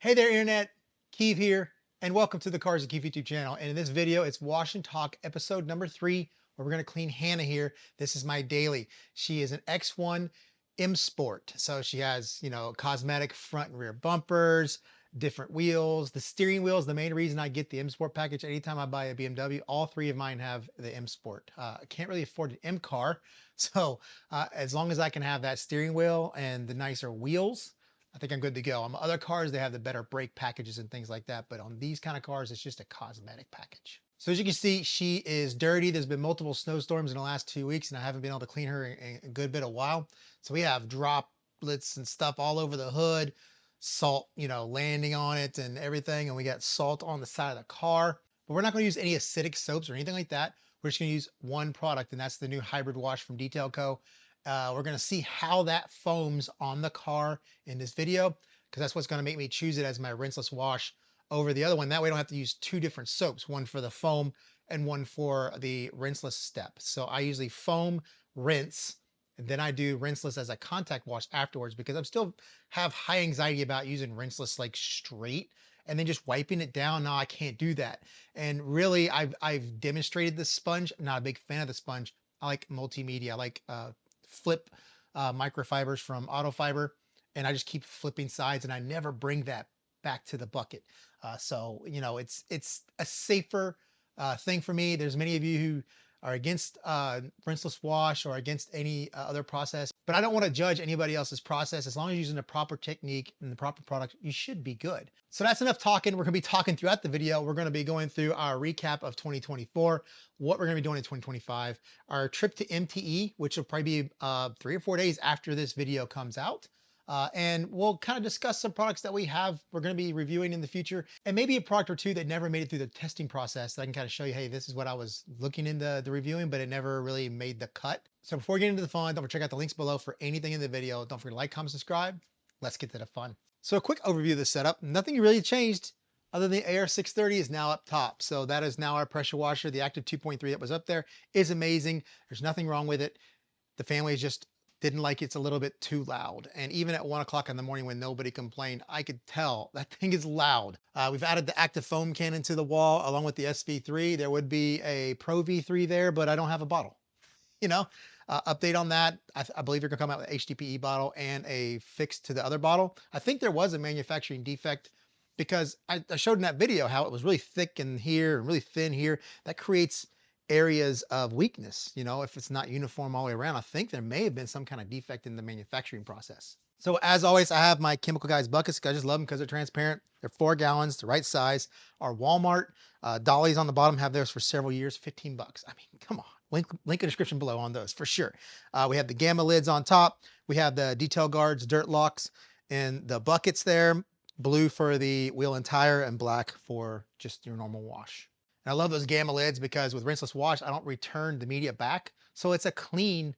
Hey there, Internet. Keeve here, and welcome to the Cars with Keeve YouTube channel. And in this video, it's Wash and Talk episode number 3, where we're going to clean Hannah here. This is my daily. She is an X1 M Sport. So she has, cosmetic front and rear bumpers, different wheels. The steering wheel is the main reason I get the M Sport package anytime I buy a BMW. All 3 of mine have the M Sport. I can't really afford an M car. So as long as I can have that steering wheel and the nicer wheels, I think I'm good to go. On other cars, they have the better brake packages and things like that. But on these kind of cars, it's just a cosmetic package. So as you can see, she is dirty. There's been multiple snowstorms in the last 2 weeks, and I haven't been able to clean her in a good bit of while. So we have droplets and stuff all over the hood, salt, landing on it and everything. And we got salt on the side of the car. But we're not going to use any acidic soaps or anything like that. We're just going to use one product, and that's the new hybrid wash from Detail Co. We're going to see how that foams on the car in this video, because that's what's going to make me choose it as my rinseless wash over the other one. That way I don't have to use 2 different soaps, one for the foam and one for the rinseless step. So I usually foam, rinse, and then I do rinseless as a contact wash afterwards, because I'm still have high anxiety about using rinseless like straight and then just wiping it down. No, I can't do that. And really, I've demonstrated the sponge. I'm not a big fan of the sponge. I like multimedia. I like Flip microfibers from Autofiber, and I just keep flipping sides, and I never bring that back to the bucket. So it's a safer thing for me. There's many of you who are against rinseless wash or against any other process, but I don't want to judge anybody else's process. As long as you're using the proper technique and the proper product, you should be good. So that's enough talking. We're going to be talking throughout the video. We're going to be going through our recap of 2024, what we're going to be doing in 2025, our trip to MTE, which will probably be 3 or 4 days after this video comes out. And we'll kind of discuss some products that we're going to be reviewing in the future, and maybe a product or 2 that never made it through the testing process that I can kind of show you, hey, this is what I was looking into the reviewing, but it never really made the cut. So before we get into the fun, don't forget to check out the links below for anything in the video. Don't forget to like, comment, subscribe. Let's get to the fun. So a quick overview of the setup. Nothing really changed other than the AR630 is now up top. So that is now our pressure washer. The Active 2.3 that was up there is amazing. There's nothing wrong with it. The family is just didn't like it's a little bit too loud. And even at 1 o'clock in the morning when nobody complained, I could tell that thing is loud. We've added the active foam cannon to the wall along with the SV3. There would be a Pro V3 there, but I don't have a bottle. Update on that. I believe you're gonna come out with HDPE bottle and a fix to the other bottle. I think there was a manufacturing defect, because I showed in that video how it was really thick in here and really thin here. That creates areas of weakness, if it's not uniform all the way around. I think there may have been some kind of defect in the manufacturing process. So as always, I have my Chemical Guys buckets. I just love them because they're transparent. They're 4 gallons, the right size. Our Walmart dollies on the bottom have theirs for several years, 15 bucks. I mean, come on. Link in the description below on those for sure. We have the Gamma lids on top. We have the detail guards, dirt locks, and the buckets there. Blue for the wheel and tire, and black for just your normal wash. And I love those Gamma lids because with rinseless wash, I don't return the media back. So it's a clean,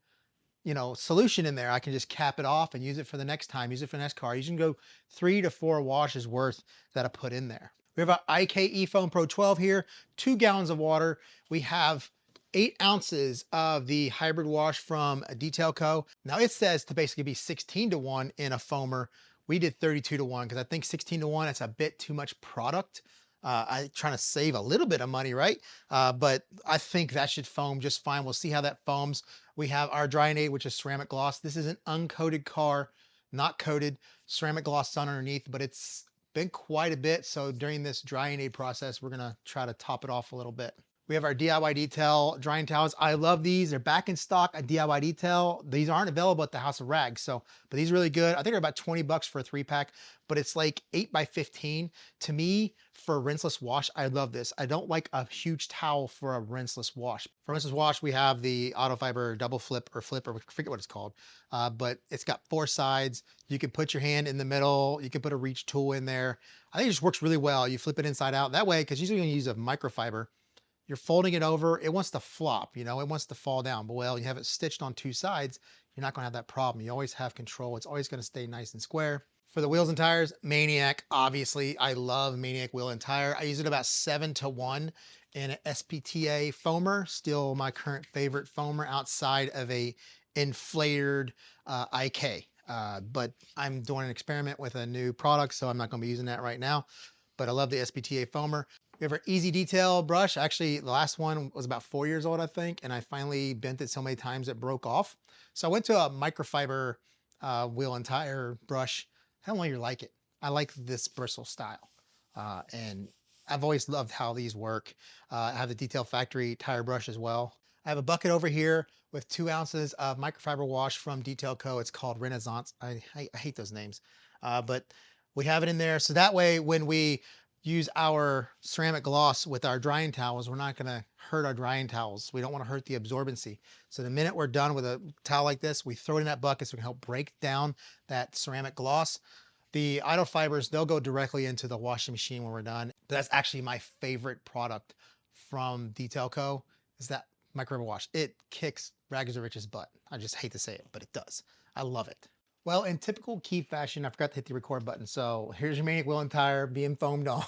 solution in there. I can just cap it off and use it for the next time, use it for the next car. You can go 3 to 4 washes worth that I put in there. We have our IK Foam Pro 12 here, 2 gallons of water. We have 8 ounces of the hybrid wash from Detail Co. Now it says to basically be 16 to 1 in a foamer. We did 32 to 1 because I think 16 to 1, it's a bit too much product. I'm trying to save a little bit of money, right? But I think that should foam just fine. We'll see how that foams. We have our drying aid, which is ceramic gloss. This is an uncoated car, not coated, ceramic gloss on underneath, but it's been quite a bit. So during this drying aid process, we're gonna try to top it off a little bit. We have our DIY Detail drying towels. I love these. They're back in stock at DIY Detail. These aren't available at the House of Rags. But these are really good. I think they're about 20 bucks for a 3-pack, but it's like 8 by 15. To me, for a rinseless wash, I love this. I don't like a huge towel for a rinseless wash. For rinseless wash, we have the Autofiber double flip, or I forget what it's called. But it's got 4 sides. You can put your hand in the middle. You can put a reach tool in there. I think it just works really well. You flip it inside out that way, because usually when you use a microfiber, you're folding it over, it wants to flop, it wants to fall down. But well, you have it stitched on 2 sides, you're not gonna have that problem. You always have control. It's always gonna stay nice and square. For the wheels and tires, Maniac, obviously. I love Maniac wheel and tire. I use it about 7 to 1 in an SPTA foamer, still my current favorite foamer outside of a inflated IK. but I'm doing an experiment with a new product, so I'm not going to be using that right now. But I love the SBTA foamer. We have our easy detail brush. Actually, the last one was about 4 years old, I think, and I finally bent it so many times it broke off. So I went to a microfiber wheel and tire brush. I don't really like it. I like this bristle style, and I've always loved how these work. I have the Detail Factory tire brush as well. I have a bucket over here with 2 ounces of microfiber wash from Detail Co. It's called Renaissance. I hate those names, but we have it in there. So that way, when we use our ceramic gloss with our drying towels, we're not gonna hurt our drying towels. We don't wanna hurt the absorbency. So the minute we're done with a towel like this, we throw it in that bucket so we can help break down that ceramic gloss. The Autofibers, they'll go directly into the washing machine when we're done. But that's actually my favorite product from Detail Co. is that microfiber wash. It kicks Rags to Riches butt. I just hate to say it, but it does. I love it. Well, in typical Keev fashion, I forgot to hit the record button. So here's your Maniac wheel and tire being foamed on.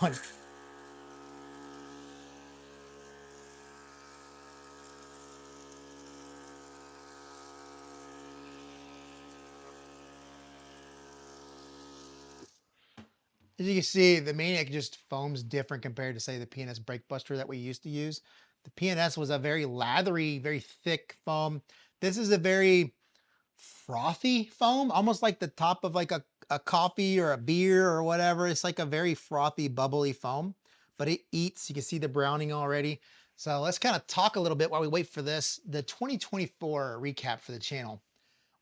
As you can see, the Maniac just foams different compared to, say, the P&S Brake Buster that we used to use. The P&S was a very lathery, very thick foam. This is a very frothy foam, almost like the top of like a coffee or a beer or whatever. It's like a very frothy, bubbly foam, but it eats. You can see the browning already. So let's kind of talk a little bit while we wait for this. The 2024 recap for the channel.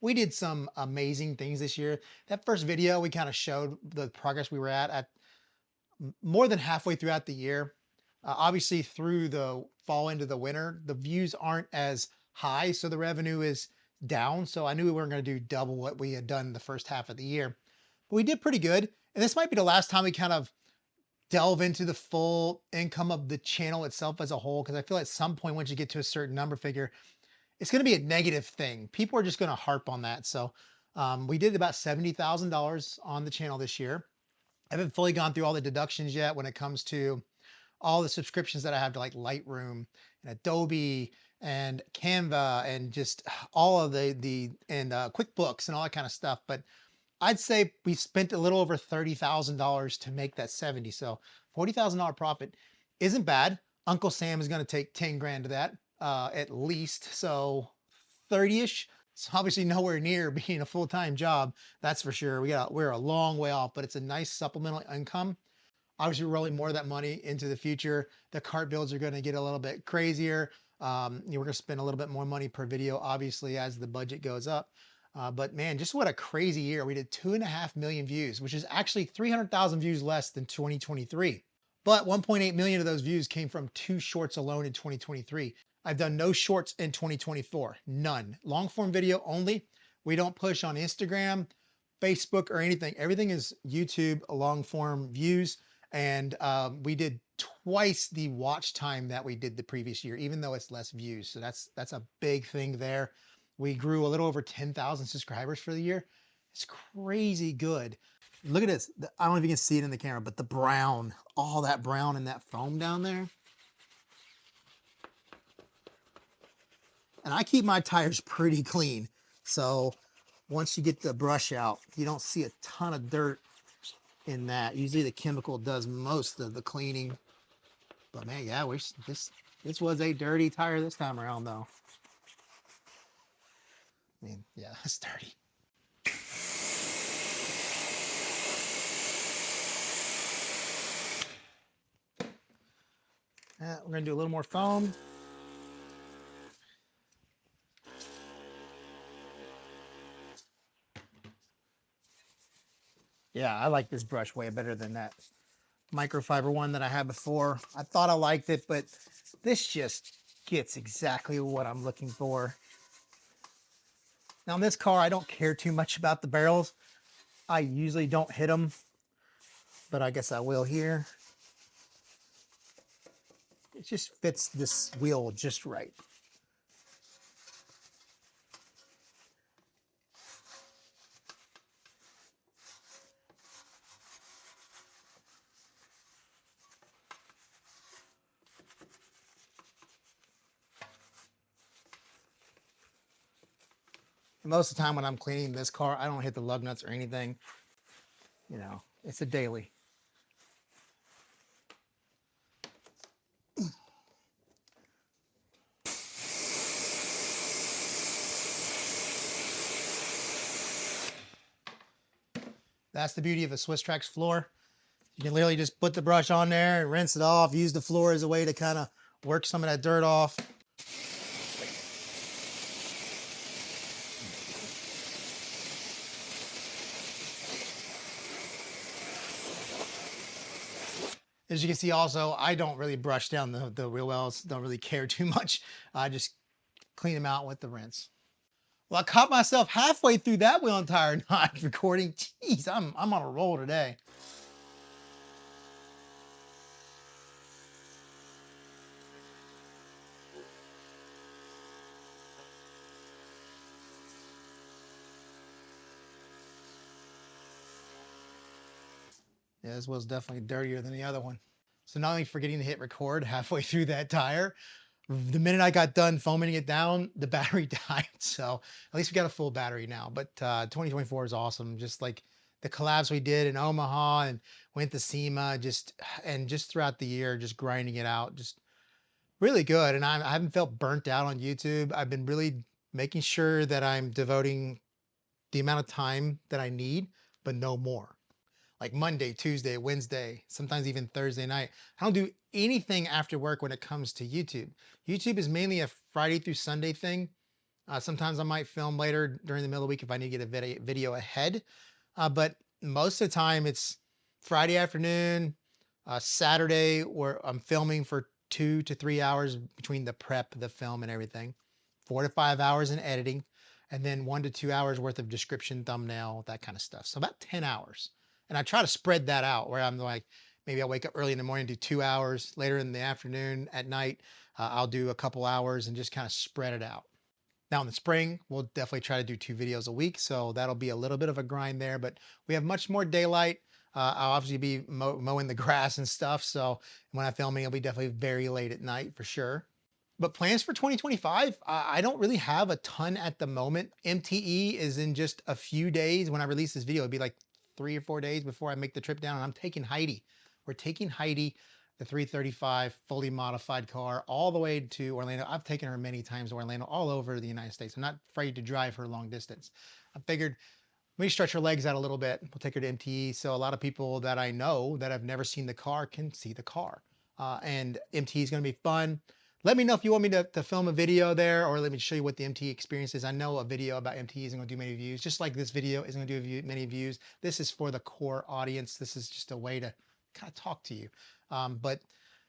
We did some amazing things this year. That first video, we kind of showed the progress we were at more than halfway throughout the year. Obviously, through the fall into the winter, the views aren't as high, so the revenue is down. So I knew we weren't going to do double what we had done the first half of the year. But we did pretty good. And this might be the last time we kind of delve into the full income of the channel itself as a whole, because I feel at some point, once you get to a certain number figure, it's going to be a negative thing. People are just going to harp on that. So we did about $70,000 on the channel this year. I haven't fully gone through all the deductions yet when it comes to all the subscriptions that I have to like Lightroom and Adobe and Canva and just all of the QuickBooks and all that kind of stuff. But I'd say we spent a little over $30,000 to make that 70. So $40,000 profit isn't bad. Uncle Sam is going to take 10 grand of that at least. So 30-ish. It's obviously nowhere near being a full-time job. That's for sure. We're a long way off, but it's a nice supplemental income. Obviously, we're rolling more of that money into the future. The cart builds are going to get a little bit crazier. We're going to spend a little bit more money per video, obviously, as the budget goes up. But man, just what a crazy year. We did 2.5 million views, which is actually 300,000 views less than 2023. But 1.8 million of those views came from 2 shorts alone in 2023. I've done no shorts in 2024, none. Long form video only. We don't push on Instagram, Facebook, or anything. Everything is YouTube long form views. And we did twice the watch time that we did the previous year, even though it's less views. So that's a big thing there. We grew a little over 10,000 subscribers for the year. It's crazy good. Look at this. I don't know if you can see it in the camera, but the brown, all that brown and that foam down there. And I keep my tires pretty clean. So once you get the brush out, you don't see a ton of dirt in that. Usually the chemical does most of the cleaning. But man, yeah, this was a dirty tire this time around though. I mean, yeah, it's dirty. We're gonna do a little more foam. Yeah, I like this brush way better than that microfiber one that I had before. I thought I liked it, but this just gets exactly what I'm looking for. Now in this car, I don't care too much about the barrels. I usually don't hit them, but I guess I will here. It just fits this wheel just right. Most of the time when I'm cleaning this car, I don't hit the lug nuts or anything. You know, it's a daily. That's the beauty of a Swiss Trax floor. You can literally just put the brush on there and rinse it off, use the floor as a way to kind of work some of that dirt off. As you can see also, I don't really brush down the wheel wells, don't really care too much. I just clean them out with the rinse. Well, I caught myself halfway through that wheel and tire not recording. Jeez, I'm on a roll today. Yeah, this wheel's definitely dirtier than the other one. So not only forgetting to hit record halfway through that tire, the minute I got done foaming it down, the battery died. So at least we got a full battery now. But 2024 is awesome. Just like the collabs we did in Omaha and went to SEMA, just throughout the year, just grinding it out, just really good. And I haven't felt burnt out on YouTube. I've been really making sure that I'm devoting the amount of time that I need, but no more. Like Monday, Tuesday, Wednesday, sometimes even Thursday night. I don't do anything after work when it comes to YouTube. YouTube is mainly a Friday through Sunday thing. Sometimes I might film later during the middle of the week if I need to get a video ahead. But most of the time it's Friday afternoon, Saturday, where I'm filming for 2 to 3 hours between the prep, the film and everything, 4 to 5 hours in editing, and then 1 to 2 hours worth of description, thumbnail, that kind of stuff. So about 10 hours. And I try to spread that out where I'm like, maybe I'll wake up early in the morning, do 2 hours, later in the afternoon, at night, I'll do a couple hours and just kind of spread it out. Now in the spring, we'll definitely try to do 2 videos a week. So that'll be a little bit of a grind there, but we have much more daylight. I'll obviously be mowing the grass and stuff. So when I'm filming, it'll be definitely very late at night for sure. But plans for 2025, I don't really have a ton at the moment. MTE is in just a few days. When I release this video, it'd be like 3 or 4 days before I make the trip down, and I'm taking Heidi. We're taking Heidi, the 335 fully modified car, all the way to Orlando. I've taken her many times to Orlando, all over the United States. I'm not afraid to drive her long distance. I figured let me stretch her legs out a little bit. We'll take her to MTE. So a lot of people that I know that have never seen the car can see the car. And MTE is going to be fun. Let me know if you want me to film a video there, or let me show you what the MTE experience is. I know a video about MTE isn't going to do many views, just like this video isn't going to do many views. This is for the core audience. This is just a way to kind of talk to you. But,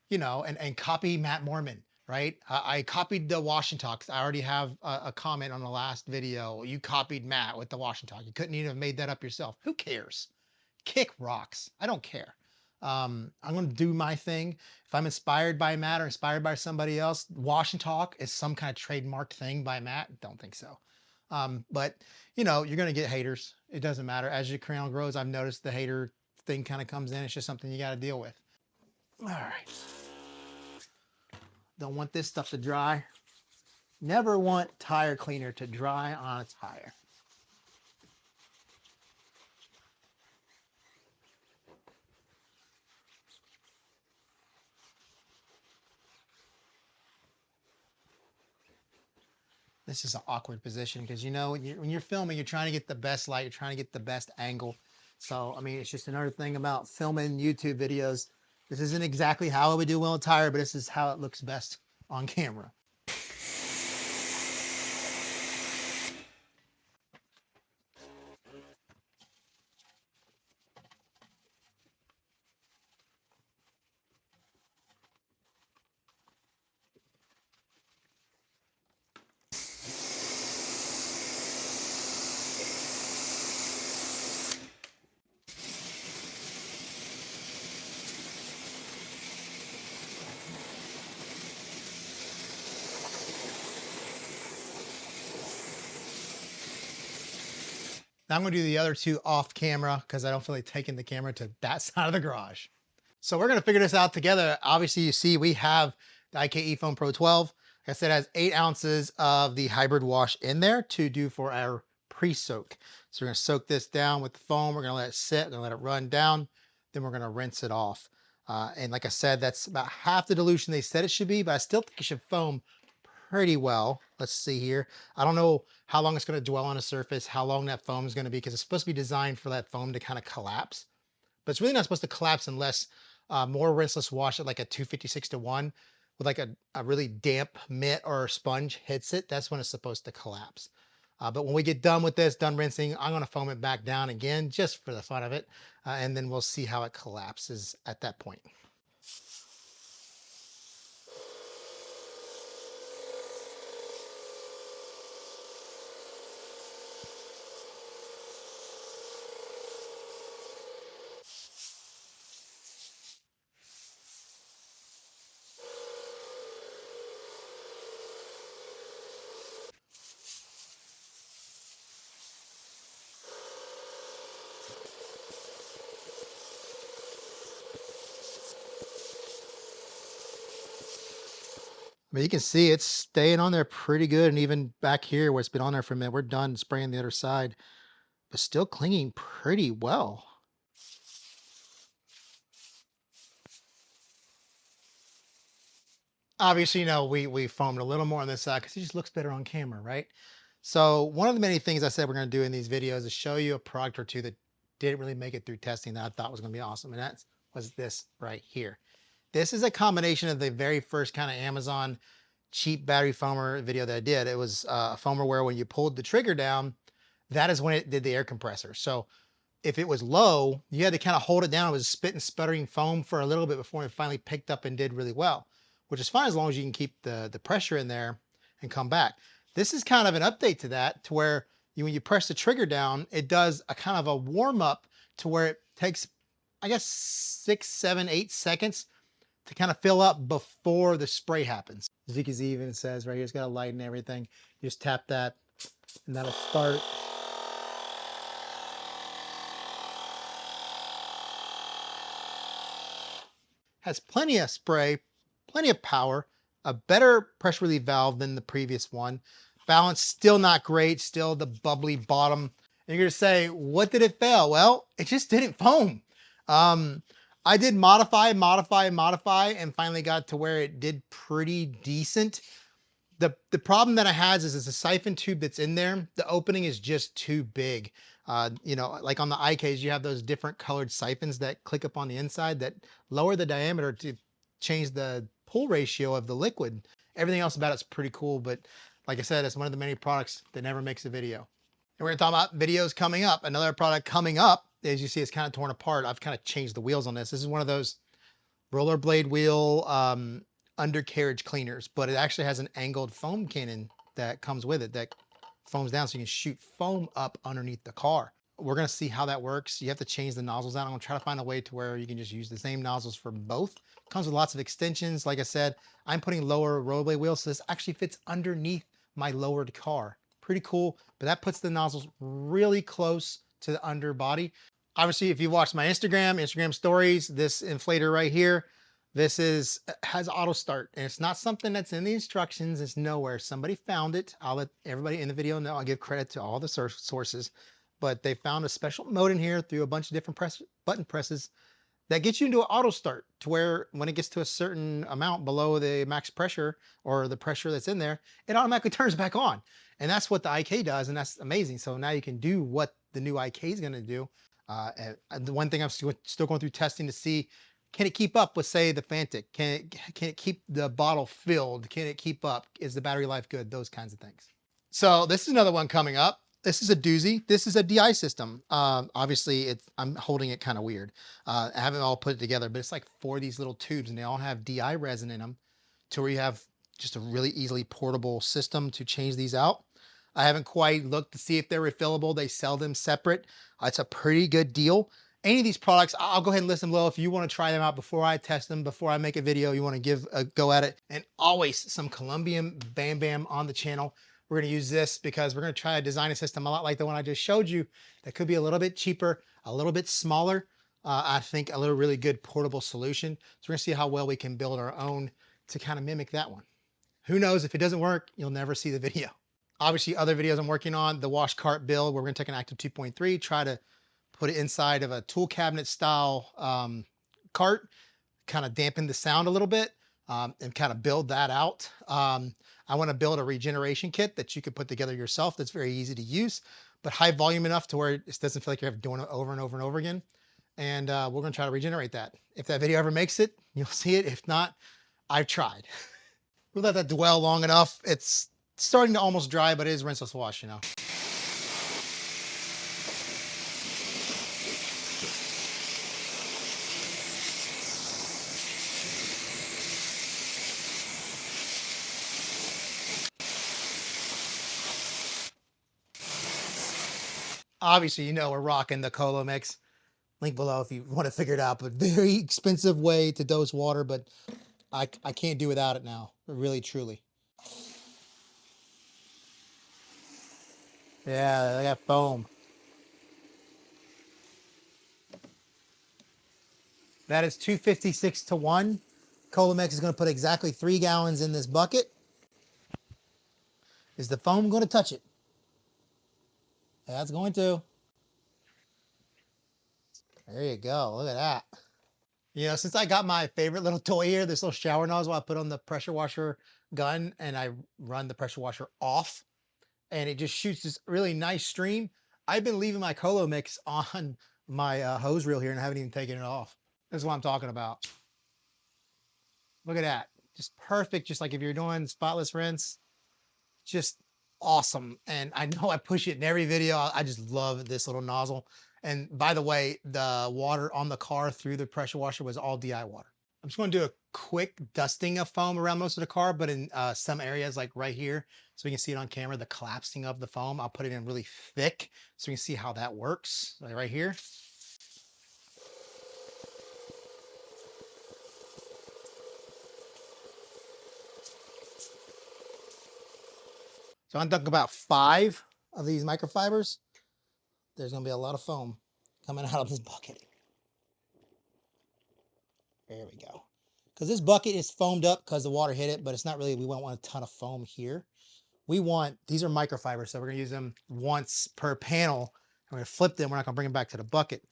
you know, and copy Matt Mormon, right? I copied the wash and talk. I already have a comment on the last video. You copied Matt with the wash and talk. You couldn't even have made that up yourself. Who cares? Kick rocks. I don't care. I'm going to do my thing. If I'm inspired by Matt or inspired by somebody else, wash and talk is some kind of trademarked thing by Matt. Don't think so. But you know, you're going to get haters. It doesn't matter. As your channel grows, I've noticed the hater thing kind of comes in. It's just something you got to deal with. All right. Don't want this stuff to dry. Never want tire cleaner to dry on a tire. This is an awkward position because, you know, when you're filming, you're trying to get the best light, you're trying to get the best angle. So, I mean, it's just another thing about filming YouTube videos. This isn't exactly how I would do wheel and tire, but this is how it looks best on camera. Now I'm going to do the other two off camera because I don't feel like taking the camera to that side of the garage. So we're going to figure this out together. Obviously, you see we have the IKE Phone Pro 12. Like I said, it has 8 ounces of the hybrid wash in there to do for our pre-soak. So we're going to soak this down with the foam. We're going to let it sit. We're going to let it run down. Then we're going to rinse it off. And like I said, that's about half the dilution they said it should be, but I still think it should foam pretty well. Let's see here. I don't know how long it's going to dwell on a surface, how long that foam is going to be, because it's supposed to be designed for that foam to kind of collapse. But it's really not supposed to collapse unless more rinseless wash at like a 256-to-1 with like a really damp mitt or sponge hits it. That's when it's supposed to collapse. But when we get done with this, done rinsing, I'm going to foam it back down again just for the fun of it. And then we'll see how it collapses at that point. I mean, you can see it's staying on there pretty good. And even back here where it's been on there for a minute, we're done spraying the other side, but still clinging pretty well. Obviously, you know, we foamed a little more on this side because it just looks better on camera, right? So one of the many things I said we're going to do in these videos is show you a product or two that didn't really make it through testing that I thought was going to be awesome. And that was this right here. This is a combination of the very first kind of Amazon cheap battery foamer video that I did. It was a foamer where when you pulled the trigger down, that is when it did the air compressor. So if it was low, you had to kind of hold it down. It was spitting, sputtering foam for a little bit before it finally picked up and did really well, which is fine as long as you can keep the pressure in there and come back. This is kind of an update to that, to where when you press the trigger down, it does a kind of a warm up to where it takes, I guess, 6, 7, 8 seconds to kind of fill up before the spray happens. As you can see, even it says right here, it's got a light and everything. You just tap that and that'll start. Has plenty of spray, plenty of power, a better pressure relief valve than the previous one. Balance still not great, still the bubbly bottom. And you're gonna say, what did it fail? Well, it just didn't foam. I did modify, and finally got to where it did pretty decent. The problem that I had is the siphon tube that's in there, the opening is just too big. You know, like on the IKs, you have those different colored siphons that click up on the inside that lower the diameter to change the pull ratio of the liquid. Everything else about it's pretty cool, but like I said, it's one of the many products that never makes a video. And we're gonna talk about videos coming up. Another product coming up, as you see, it's kind of torn apart. I've kind of changed the wheels on this. This is one of those rollerblade wheel undercarriage cleaners, but it actually has an angled foam cannon that comes with it that foams down so you can shoot foam up underneath the car. We're gonna see how that works. You have to change the nozzles out. I'm gonna try to find a way to where you can just use the same nozzles for both. It comes with lots of extensions. Like I said, I'm putting lower rollerblade wheels, so this actually fits underneath my lowered car. Pretty cool, but that puts the nozzles really close to the underbody. Obviously, if you watch my Instagram stories, this inflator right here, this has auto start, and it's not something that's in the instructions. It's nowhere. Somebody found it. I'll let everybody in the video know. I'll give credit to all the sources, but they found a special mode in here through a bunch of different button presses that gets you into an auto start, to where when it gets to a certain amount below the max pressure or the pressure that's in there, it automatically turns back on. And that's what the IK does, and that's amazing. So now you can do what the new IK is going to do. And the one thing I'm still going through testing to see, can it keep up with, say, the Fantic? Can it keep the bottle filled? Can it keep up? Is the battery life good? Those kinds of things. So this is another one coming up. This is a doozy. This is a DI system. Obviously, I'm holding it kind of weird. I haven't all put it together, but it's like 4 of these little tubes, and they all have DI resin in them, to where you have just a really easily portable system to change these out. I haven't quite looked to see if they're refillable. They sell them separate. It's a pretty good deal. Any of these products, I'll go ahead and list them below if you want to try them out before I test them, before I make a video, you want to give a go at it. And always some Colombian Bam Bam on the channel. We're going to use this because we're going to try to design a system a lot like the one I just showed you that could be a little bit cheaper, a little bit smaller. I think a really good portable solution. So we're going to see how well we can build our own to kind of mimic that one. Who knows, if it doesn't work, you'll never see the video. Obviously, other videos I'm working on, the wash cart build, where we're gonna take an active 2.3, try to put it inside of a tool cabinet style cart, kind of dampen the sound a little bit, and kind of build that out. I want to build a regeneration kit that you could put together yourself that's very easy to use, but high volume enough to where it doesn't feel like you're doing it over and over and over again. And we're going to try to regenerate that. If that video ever makes it, you'll see it. If not, I've tried. We'll let that dwell long enough. It's starting to almost dry, but it is rinseless wash, you know. Obviously, you know we're rocking the Colo mix. Link below if you want to figure it out, but very expensive way to dose water, but I can't do without it now, really, truly. Yeah, they got foam. That is 256 to 1. Colomex is going to put exactly 3 gallons in this bucket. Is the foam going to touch it? That's going to. There you go. Look at that. You know, since I got my favorite little toy here, this little shower nozzle, I put on the pressure washer gun and I run the pressure washer off and it just shoots this really nice stream. I've been leaving my Colo mix on my hose reel here and I haven't even taken it off. This is what I'm talking about. Look at that. Just perfect. Just like if you're doing spotless rinse, just awesome. And I know I push it in every video. I just love this little nozzle. And by the way, the water on the car through the pressure washer was all DI water. I'm just going to do a quick dusting of foam around most of the car, but in some areas like right here, so we can see it on camera, the collapsing of the foam, I'll put it in really thick so we can see how that works. Like right here. So I'm talking about 5 of these microfibers. There's going to be a lot of foam coming out of this bucket. There we go. Because this bucket is foamed up because the water hit it, but it's not really, we won't want a ton of foam here. We want, these are microfibers, so we're going to use them once per panel. We're going to flip them. We're not going to bring them back to the bucket.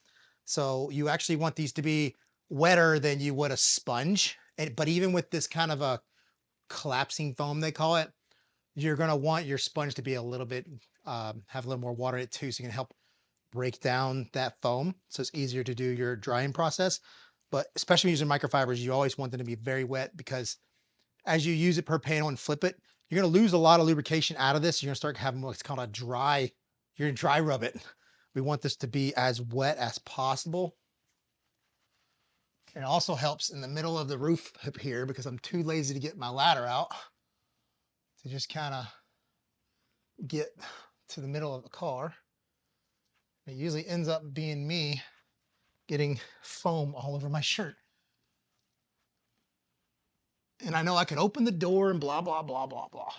So you actually want these to be wetter than you would a sponge. But even with this kind of a collapsing foam, they call it, you're going to want your sponge to be a little bit, have a little more water in it too, so you can help break down that foam. So it's easier to do your drying process. But especially using microfibers, you always want them to be very wet because as you use it per panel and flip it, you're going to lose a lot of lubrication out of this. You're going to start having what's called a dry, you're going to dry rub it. We want this to be as wet as possible. It also helps in the middle of the roof here because I'm too lazy to get my ladder out to just kind of get to the middle of the car. It usually ends up being me getting foam all over my shirt. And I know I could open the door and blah, blah, blah, blah, blah.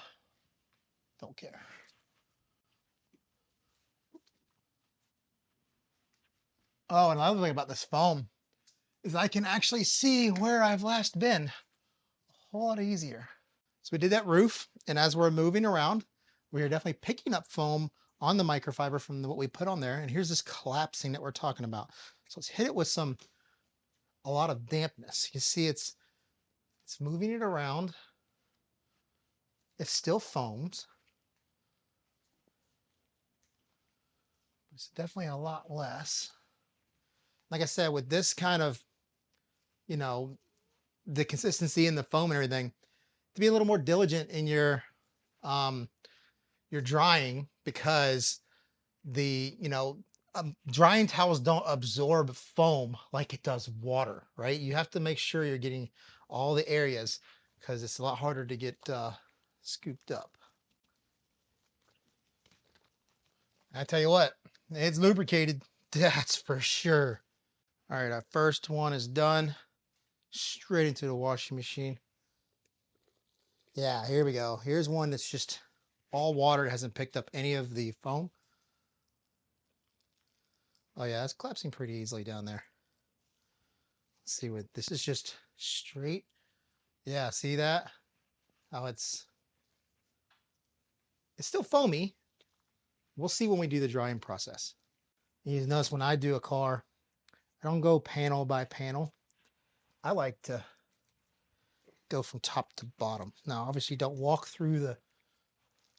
Don't care. Oh, and another thing about this foam is I can actually see where I've last been a whole lot easier. So we did that roof, and as we're moving around, we are definitely picking up foam on the microfiber from what we put on there. And here's this collapsing that we're talking about. So let's hit it with a lot of dampness. You see it's moving it around. It still foams. It's definitely a lot less. Like I said, with this kind of, you know, the consistency in the foam and everything, to be a little more diligent in your drying because drying towels don't absorb foam like it does water, right? You have to make sure you're getting all the areas because it's a lot harder to get scooped up. I tell you what, it's lubricated, that's for sure. All right, our first one is done. Straight into the washing machine. Yeah, here we go. Here's one that's just all water. It hasn't picked up any of the foam. Oh yeah, it's collapsing pretty easily down there. Let's see what this is, just straight. Yeah, see that? Oh, it's still foamy. We'll see when we do the drying process. You notice when I do a car, I don't go panel by panel. I like to go from top to bottom. Now, obviously, don't walk through the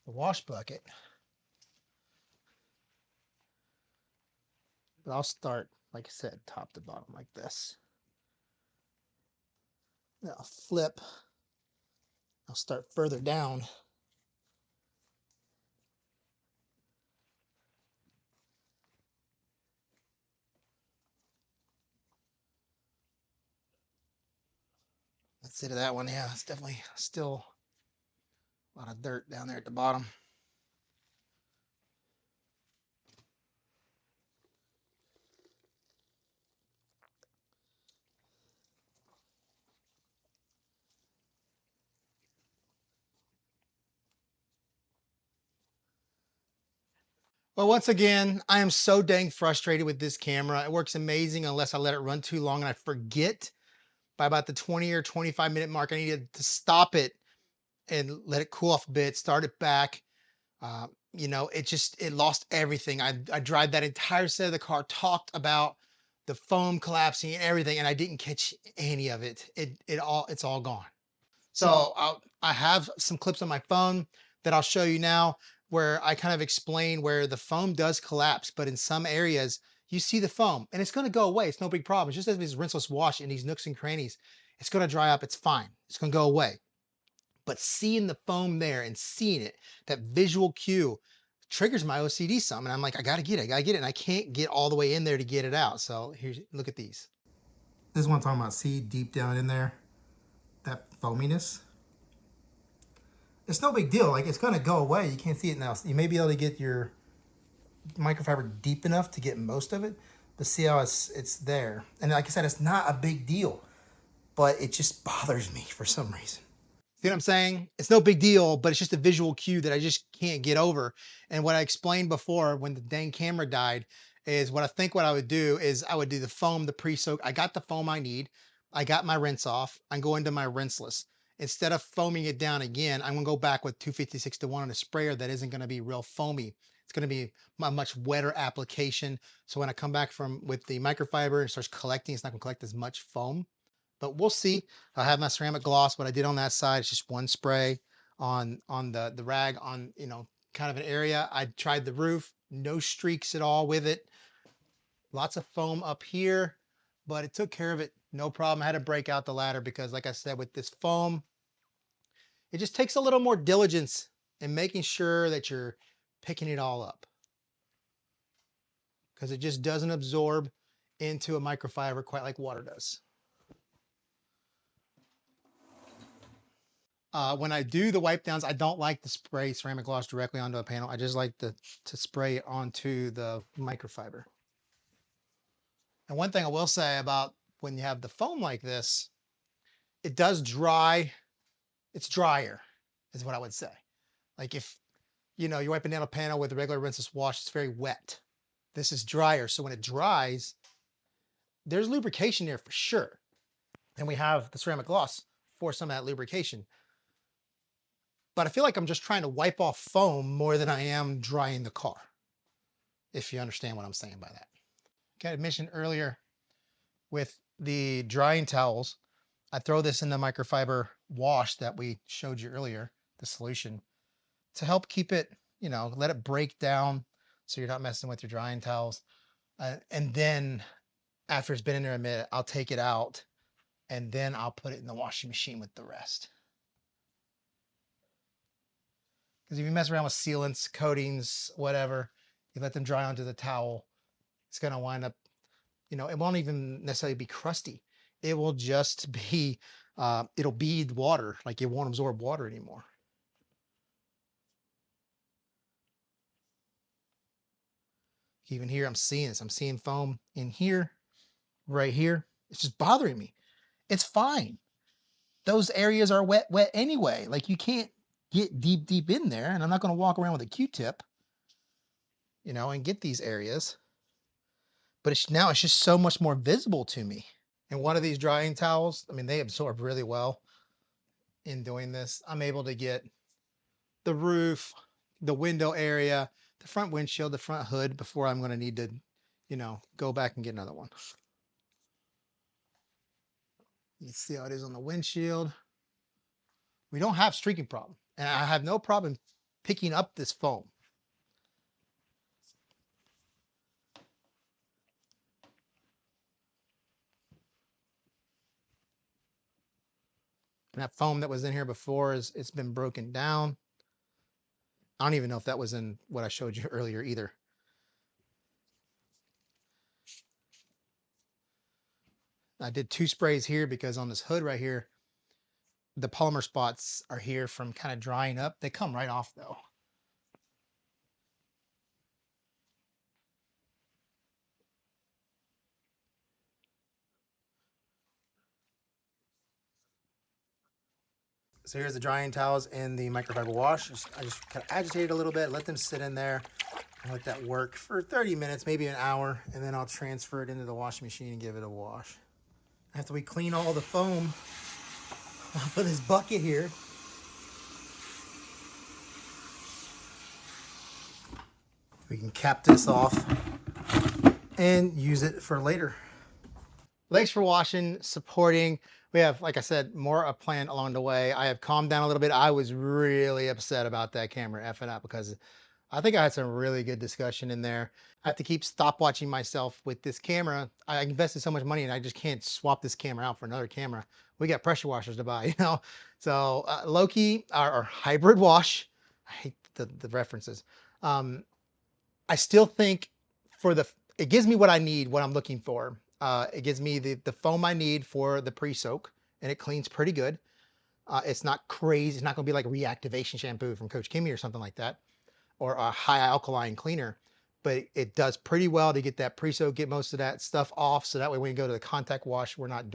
wash bucket, but I'll start, like I said, top to bottom like this. Now I'll flip. I'll start further down. Let's see to that one. Yeah, it's definitely still a lot of dirt down there at the bottom. Well, once again, I am so dang frustrated with this camera. It works amazing unless I let it run too long and I forget by about the 20 or 25-minute mark, I needed to stop it and let it cool off a bit, start it back. You know, it lost everything. I drive that entire set of the car, talked about the foam collapsing and everything, and I didn't catch any of it. It's all gone. So I have some clips on my phone that I'll show you now where I kind of explain where the foam does collapse, but in some areas you see the foam and it's going to go away. It's no big problem. It's just as this rinseless wash in these nooks and crannies, it's going to dry up. It's fine. It's going to go away. But seeing the foam there and seeing it, that visual cue triggers my OCD some. And I'm like, I got to get it. I got to get it. And I can't get all the way in there to get it out. So here's, look at these. This is what I'm talking about. See deep down in there, that foaminess. It's no big deal. Like, it's going to go away. You can't see it now. You may be able to get your microfiber deep enough to get most of it, but see how it's there. And like I said, it's not a big deal, but it just bothers me for some reason. See what I'm saying? It's no big deal, but it's just a visual cue that I just can't get over. And what I explained before when the dang camera died is what I would do is I would do the foam, the pre-soak. I got the foam I need. I got my rinse off. I'm going to my rinseless. Instead of foaming it down again, I'm gonna go back with 256-1 on a sprayer that isn't gonna be real foamy. It's gonna be a much wetter application. So when I come back with the microfiber and starts collecting, it's not gonna collect as much foam. But we'll see. I have my ceramic gloss. What I did on that side is just one spray on the rag on, you know, kind of an area. I tried the roof, no streaks at all with it. Lots of foam up here, but it took care of it. No problem. I had to break out the ladder because, like I said, with this foam, it just takes a little more diligence in making sure that you're picking it all up, because it just doesn't absorb into a microfiber quite like water does. When I do the wipe downs, I don't like to spray ceramic gloss directly onto a panel. I just like to spray it onto the microfiber. And one thing I will say about when you have the foam like this, it does dry. It's drier is what I would say. Like if, you know, you're wiping down a panel with a regular rinseless wash, it's very wet. This is drier. So when it dries, there's lubrication there for sure. And we have the ceramic gloss for some of that lubrication. But I feel like I'm just trying to wipe off foam more than I am drying the car, if you understand what I'm saying by that. Okay, I mentioned earlier with the drying towels, I throw this in the microfiber wash that we showed you earlier, the solution, to help keep it, you know, let it break down so you're not messing with your drying towels. And then after it's been in there a minute, I'll take it out and then I'll put it in the washing machine with the rest. Because if you mess around with sealants, coatings, whatever, you let them dry onto the towel, it's going to wind up, you know, it won't even necessarily be crusty. It will just be, it'll bead water, like it won't absorb water anymore. Even here, I'm seeing this. I'm seeing foam in here, right here. It's just bothering me. It's fine. Those areas are wet anyway. Like you can't get deep in there, and I'm not going to walk around with a Q-tip, you know, and get these areas. But now it's just so much more visible to me. And one of these drying towels, I mean, they absorb really well. in doing this. I'm able to get the roof, the window area, the front windshield, the front hood before I'm going to need to, you know, go back and get another one. You see how it is on the windshield. We don't have streaking problem, and I have no problem picking up this foam. And that foam that was in here before it's been broken down. I don't even know if that was in what I showed you earlier either. I did 2 sprays here because on this hood right here, the polymer spots are here from kind of drying up. They come right off though. So here's the drying towels in the microfiber wash. I just kind of agitate it a little bit, let them sit in there, and let that work for 30 minutes, maybe an hour, and then I'll transfer it into the washing machine and give it a wash. After we clean all the foam off of this bucket here, we can cap this off and use it for later. Thanks for watching, supporting. We have, like I said, more planned along the way. I have calmed down a little bit. I was really upset about that camera effing up because I think I had some really good discussion in there. I have to keep stopwatching myself with this camera. I invested so much money and I just can't swap this camera out for another camera. We got pressure washers to buy, you know? So low-key, our hybrid wash, I hate the references. I still think it gives me what I need, what I'm looking for. It gives me the foam I need for the pre-soak, and it cleans pretty good. It's not crazy. It's not going to be like reactivation shampoo from Coach Kimmy or something like that, or a high alkaline cleaner, but it does pretty well to get that pre-soak, get most of that stuff off. So that way when we go to the contact wash, we're not,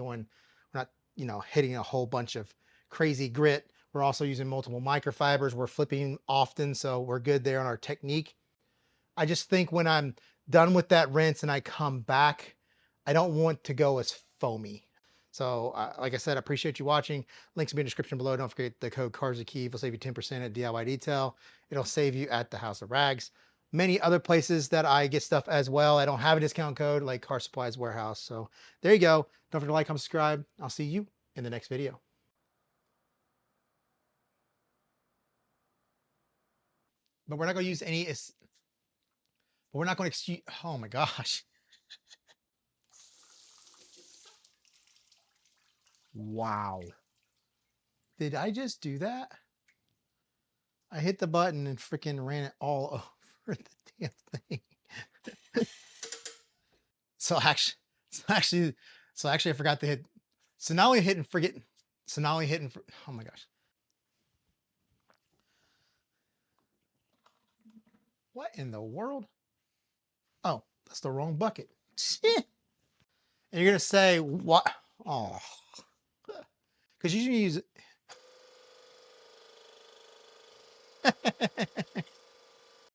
you know, hitting a whole bunch of crazy grit. We're also using multiple microfibers. We're flipping often, so we're good there on our technique. I just think when I'm done with that rinse and I come back, I don't want to go as foamy. So like I said, I appreciate you watching. Links will be in the description below. Don't forget the code CARSWITHKEAV will save you 10% at DIY Detail. It'll save you at the House of Rags. Many other places that I get stuff as well. I don't have a discount code like Car Supplies Warehouse. So there you go. Don't forget to like, comment, subscribe. I'll see you in the next video. But we're not going to use any, but we're not going to, oh my gosh. Wow. Did I just do that? I hit the button and freaking ran it all over the damn thing. So actually I forgot to hit. So now we hit and forget. So now we hit and, oh my gosh. What in the world? Oh, that's the wrong bucket. And you're going to say, what? Oh, because you usually use it.